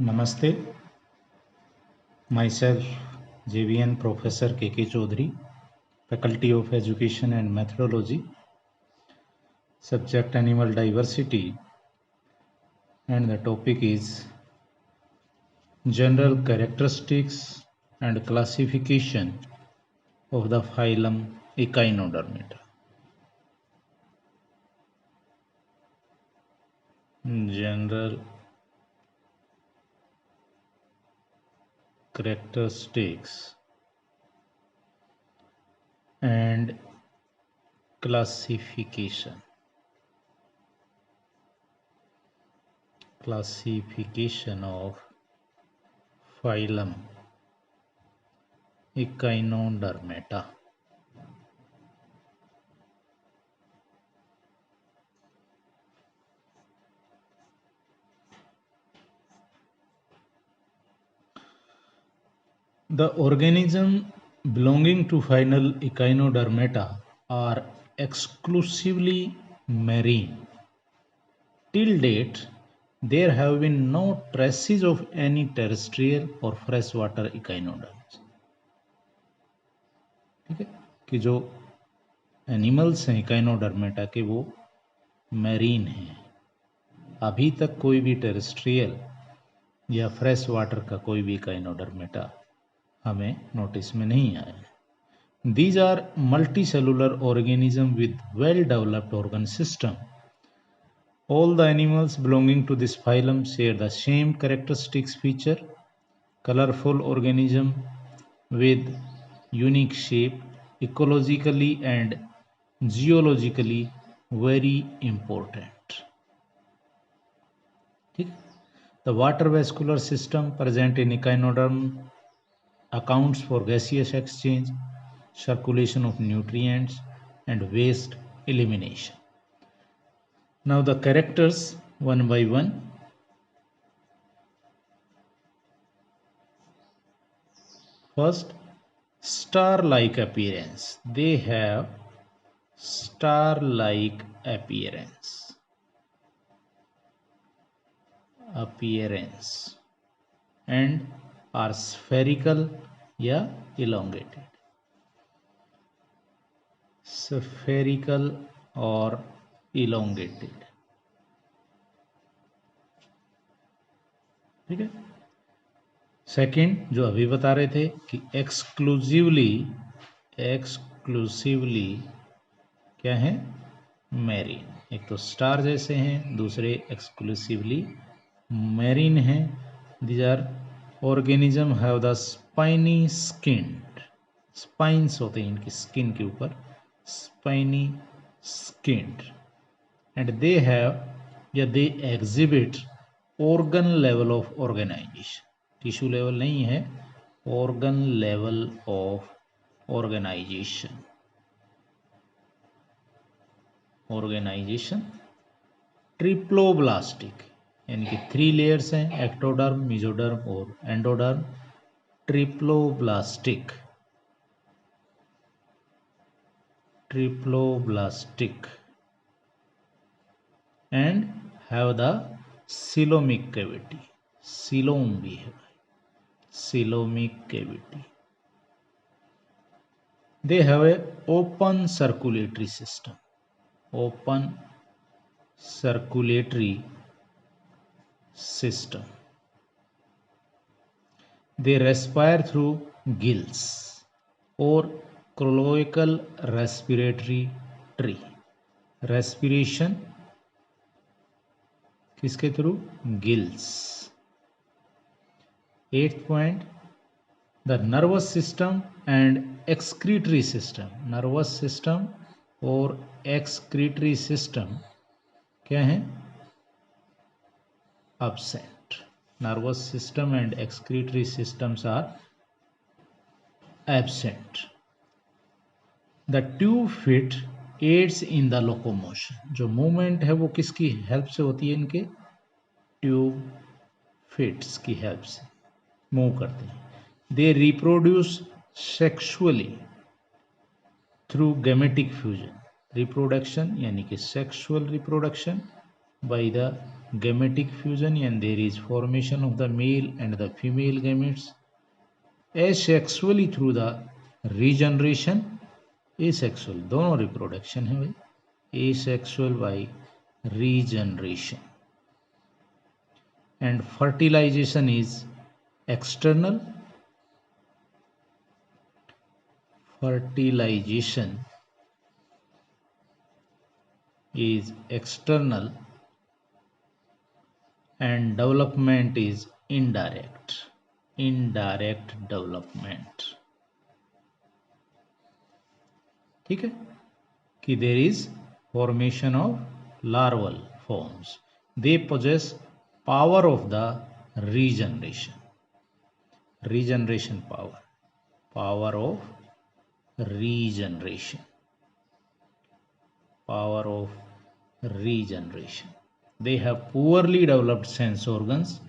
Namaste, myself JVN Professor K.K. Chaudhary, Faculty of Education and Methodology, subject Animal Diversity, and the topic is General Characteristics and Classification of the Phylum Echinodermata. General Characteristics and Classification of Phylum Echinodermata. The organisms belonging to phylum Echinodermata are exclusively marine. Till date, there have been no traces of any terrestrial or freshwater echinoderms. ठीक है कि जो animals हैं Echinodermata के वो marine हैं. अभी तक कोई भी टेरेस्ट्रियल या फ्रेश वाटर का कोई भी इकाइनोडर्मेटा हमें नोटिस में नहीं आया. These are multicellular organisms with well-developed organ system. All the animals belonging to this phylum share the same characteristics feature, colorful organism with unique shape, ecologically and geologically very important. The water vascular system present in echinoderm accounts for gaseous exchange, circulation of nutrients and waste elimination. Now the characters one by one. First, star-like appearance. They have star-like appearance and are spherical या elongated. Spherical or elongated. ठीक है. Second जो अभी बता रहे थे कि exclusively क्या है, मैरीन. एक तो स्टार जैसे हैं, दूसरे एक्सक्लूसिवली मैरीन हैं. These are organism have the spiny skinned. Spines होते हैं इनकी स्किन के ऊपर, spiny skinned. And they have या they exhibit organ level of organisation. Tissue level नहीं है, organ level of organisation. Triploblastic यानी कि 3 लेयर्स हैं, एक्टोडर्म, मेसोडर्म और endoderm. Triploblastic and have the coelomic cavity. Coelom भी है, coelomic cavity. They have a open circulatory system. They respire through gills or cloacal respiratory tree. Respiration किसके through? Gills. 8th point, the nervous system and excretory system. Nervous system और excretory system क्या है? Absent. Nervous system and excretory systems are absent. The tube feet aids in the locomotion. जो movement है वो किसकी help से होती है? इनके ट्यूब फिट्स की हेल्प से मूव करते हैं. They reproduce sexually through gametic fusion. Reproduction यानी कि sexual reproduction by the gametic fusion, and there is formation of the male and the female gametes. Asexually through the regeneration, asexual दोनों reproduction है भाई, asexual by regeneration, and fertilization is external. Fertilization is external and development is indirect. Indirect development. ठीक है कि there is formation of larval forms. They possess power of the regeneration. Regeneration power. Power of regeneration. Power of regeneration. They have poorly developed sense organs,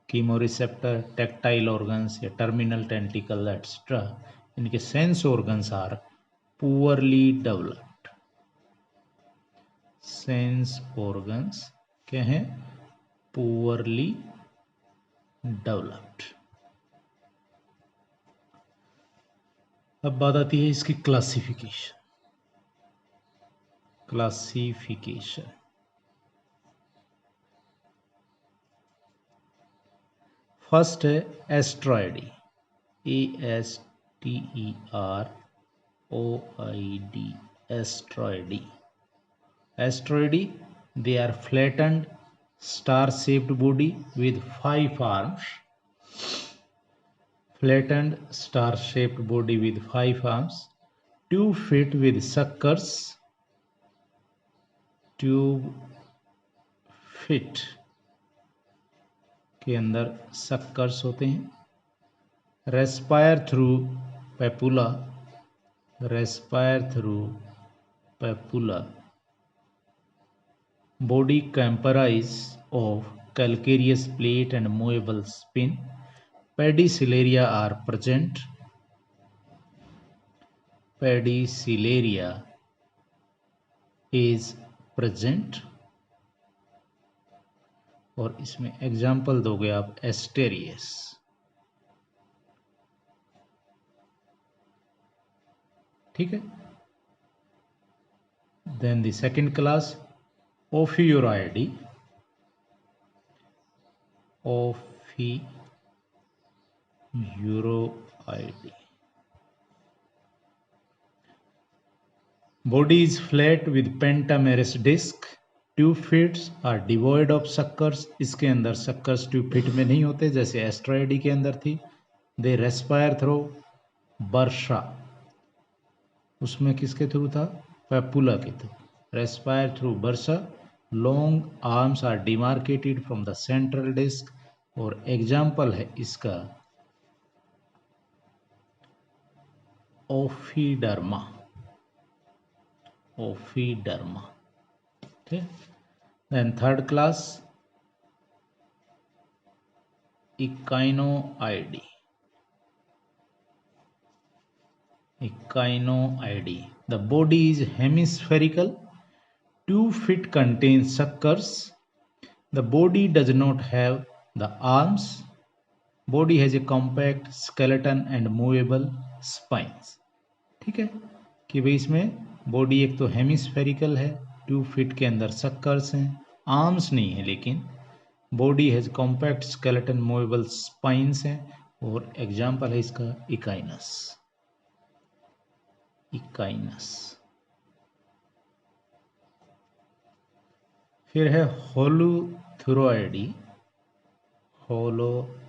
chemoreceptor, tactile organs, या terminal tentacle, etc. इनके sense organs are poorly developed. Sense organs क्या हैं? Poorly developed. अब बात आती है इसकी classification. Classification first है एस्ट्रॉयडी. ASTEROID. एस्ट्रॉयडी. Asteroidi, they are flattened star-shaped body with 5 arms. Flattened star-shaped body with 5 arms. 2 feet with suckers. Tube feet के अंदर सक्कर्स होते हैं. Respire through papula. Respire through papula. Body comprise of calcareous plate and movable spin. Pedicelaria are present. Pedicelaria is present. और इसमें example दोगे आप asterias. ठीक है. Then the second class ophiuroidea. Ophiuroidea. Body is flat with pentamerous disc. Tube feets are devoid of suckers. इसके अंदर suckers tube fit में नहीं होते जैसे एस्ट्रॉयडी के अंदर थी. They respire through bursa. उसमें किसके थ्रू था? पेपुला के through. Respire through bursa. Long arms are demarcated from the central disc. और एग्जाम्पल है इसका ओफिडर्मा. ओफिडर्मा. ठीक. Then third class echinoidea. Echinoidea. The body is hemispherical. 2 feet contains suckers. The body does not have the arms. Body has a compact skeleton and movable spines. ठीक है कि भाई इसमें body एक तो हेमिस्फेरिकल है, 2 feet के अंदर सक्कर्स हैं, आर्म्स नहीं है, लेकिन body has compact skeleton movable spines हैं. और एग्जाम्पल है इसका इकाइनस. इकाइनस. फिर है होलोथुरोइडी. होलोथुरोइडी.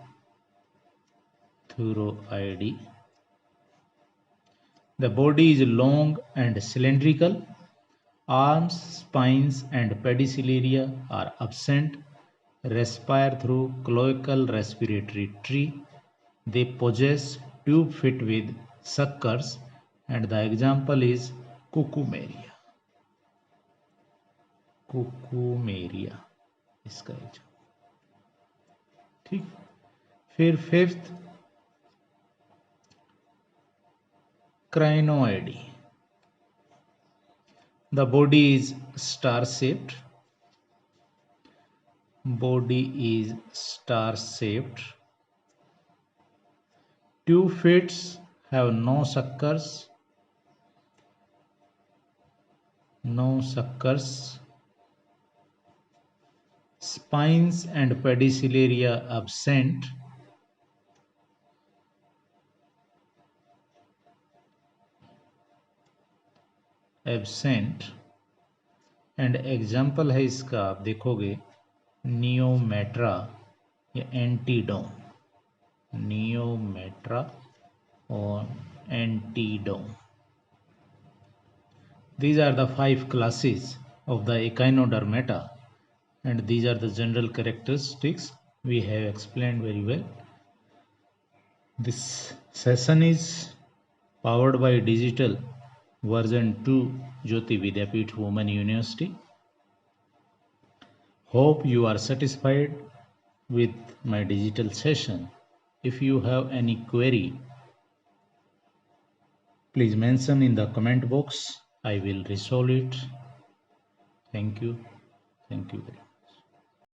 The body is long and cylindrical. Arms, spines and pedicelaria are absent. Respire through cloacal respiratory tree. They possess tube fit with suckers, and the example is cucumeria. Cucumeria इसका example. ठीक. फिर fifth crinoidy. The body is star shaped. Body is star shaped. Two feet have no suckers. No suckers. Spines and pedicellariae absent. And example है इसका, आप देखोगे नियोमेट्रा या एंटीडोम, नियोमेट्रा और एंटीडोम. These are the 5 classes of the Echinodermata, and these are the general characteristics we have explained very well. This session is powered by digital version 2 Jyoti Vidyapeeth Women University. Hope you are satisfied with my digital session. If you have any query, please mention in the comment box. I will resolve it. Thank you. Thank you very much.